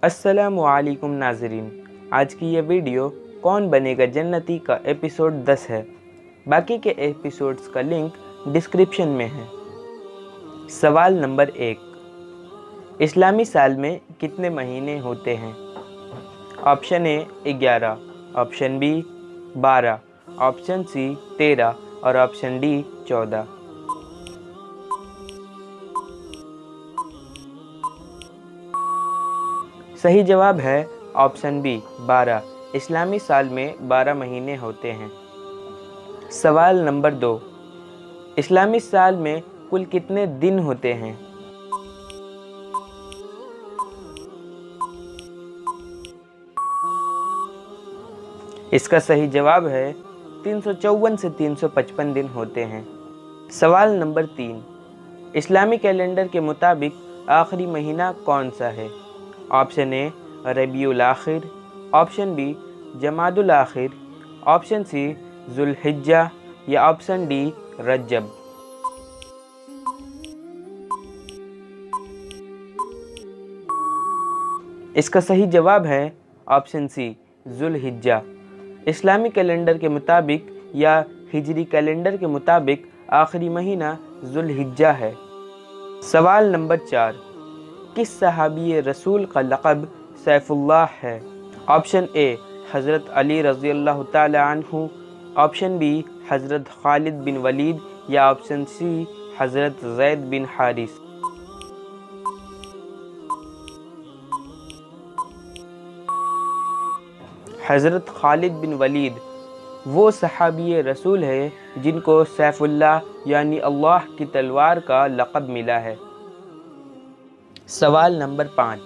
अस्सलामुअलैकुम नाज़रीन, आज की ये वीडियो कौन बनेगा जन्नती का एपिसोड 10 है। बाकी के एपिसोड्स का लिंक डिस्क्रिप्शन में है। सवाल नंबर 1, इस्लामी साल में कितने महीने होते हैं? Option A 11, option B 12, option C 13 और ऑप्शन डी 14। सही जवाब है ऑप्शन बी 12। इस्लामी साल में 12 महीने होते हैं। सवाल नंबर 2, इस्लामी साल में कुल कितने दिन होते हैं? इसका सही जवाब है 354 से 355 दिन होते हैं। सवाल नंबर 3, इस्लामी कैलेंडर के मुताबिक आखिरी महीना कौन सा है? ऑप्शन ए रबीउल आखिर, ऑप्शन बी जमादुल आखिर, ऑप्शन सी जुल्हिज्जा या ऑप्शन डी रजब। इसका सही जवाब है ऑप्शन सी जुल्हिज्जा। इस्लामी कैलेंडर के मुताबिक या हिजरी कैलेंडर के मुताबिक आखिरी महीना जुल्हिज्जा है। सवाल नंबर 4, किस सहाबी रसूल का लक़ब सैफुल्लाह है? ऑप्शन ए हज़रत अली रज़ियल्लाहु ताला अन्हु, ऑप्शन बी हज़रत खालिद बिन वलीद या ऑप्शन सी हज़रत ज़ैद बिन हारिस। हज़रत खालिद बिन वलीद वो सहाबी रसूल है जिनको सैफुल्लाह यानी अल्लाह की तलवार का लक़ब मिला है। सवाल नंबर 5,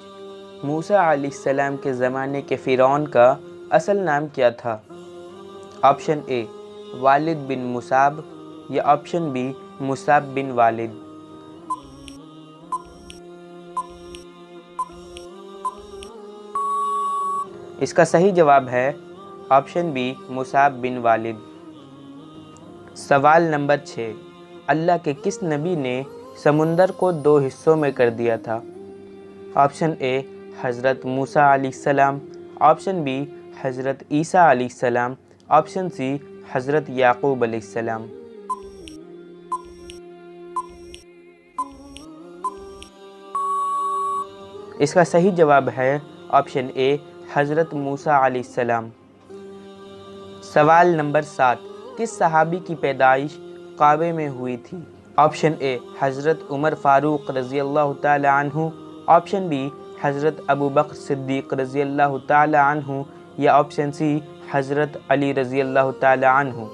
मूसा अलैहिस्सलाम के ज़माने के फ़िरौन का असल नाम क्या था? ऑप्शन ए वालिद बिन मुसाब या ऑप्शन बी मुसाब बिन वालिद। इसका सही जवाब है ऑप्शन बी मुसाब बिन वालिद। सवाल नंबर 6, अल्लाह के किस नबी ने समुंदर को 2 हिस्सों में कर दिया था? ऑप्शन ए हज़रत मूसा अलैहिस्सलाम, ऑप्शन बी हज़रत ईसा अलैहिस्सलाम, ऑप्शन सी हज़रत याकूब अलैहिस्सलाम। इसका सही जवाब है ऑप्शन ए हज़रत मूसा अलैहिस्सलाम। सवाल नंबर 7, किस सहाबी की पैदाइश काबे में हुई थी? ऑप्शन ए हज़रत उमर फ़ारूक रज़ियल्लाहु ताला अन्हु, ऑप्शन बी हज़रत अबू बकर सिद्दीक़ रज़ियल्लाहु ताला अन्हु या ऑप्शन सी हज़रत अली रज़ियल्लाहु ताला अन्हु।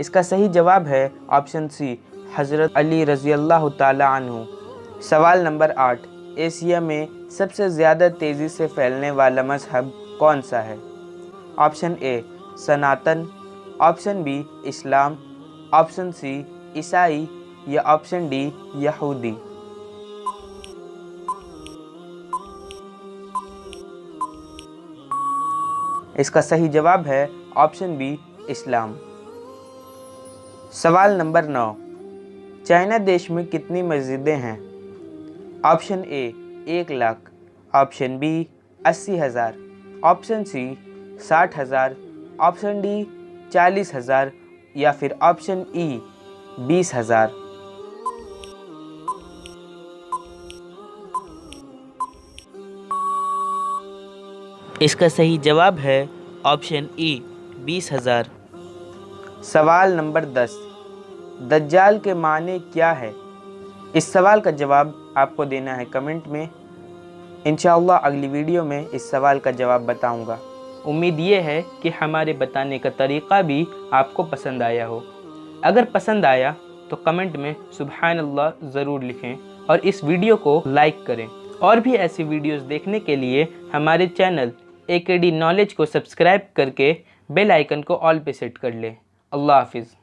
इसका सही जवाब है ऑप्शन सी हज़रत अली रज़ियल्लाहु ताला अन्हु। सवाल नंबर 8, एशिया में सबसे ज़्यादा तेज़ी से फैलने वाला मज़हब कौन सा है? Option A Sanatan, option B Islam, option C ईसाई या ऑप्शन डी यहूदी। इसका सही जवाब है ऑप्शन बी इस्लाम। सवाल नंबर 9, चाइना देश में कितनी मस्जिदें हैं? Option A 1 lakh, option B 80,000, option C 60,000, option D 40,000 या फिर ऑप्शन ई 20,000। इसका सही जवाब है ऑप्शन ई 20,000। सवाल नंबर 10, दज्जाल के माने क्या है? इस सवाल का जवाब आपको देना है कमेंट में। इंशाअल्लाह अगली वीडियो में इस सवाल का जवाब बताऊंगा। उम्मीद ये है कि हमारे बताने का तरीक़ा भी आपको पसंद आया हो। अगर पसंद आया तो कमेंट में सुबहानल्लाह ज़रूर लिखें और इस वीडियो को लाइक करें। और भी ऐसी वीडियोस देखने के लिए हमारे चैनल AKD नॉलेज को सब्सक्राइब करके बेल आइकन को ऑल पे सेट कर लें। अल्लाह हाफिज़।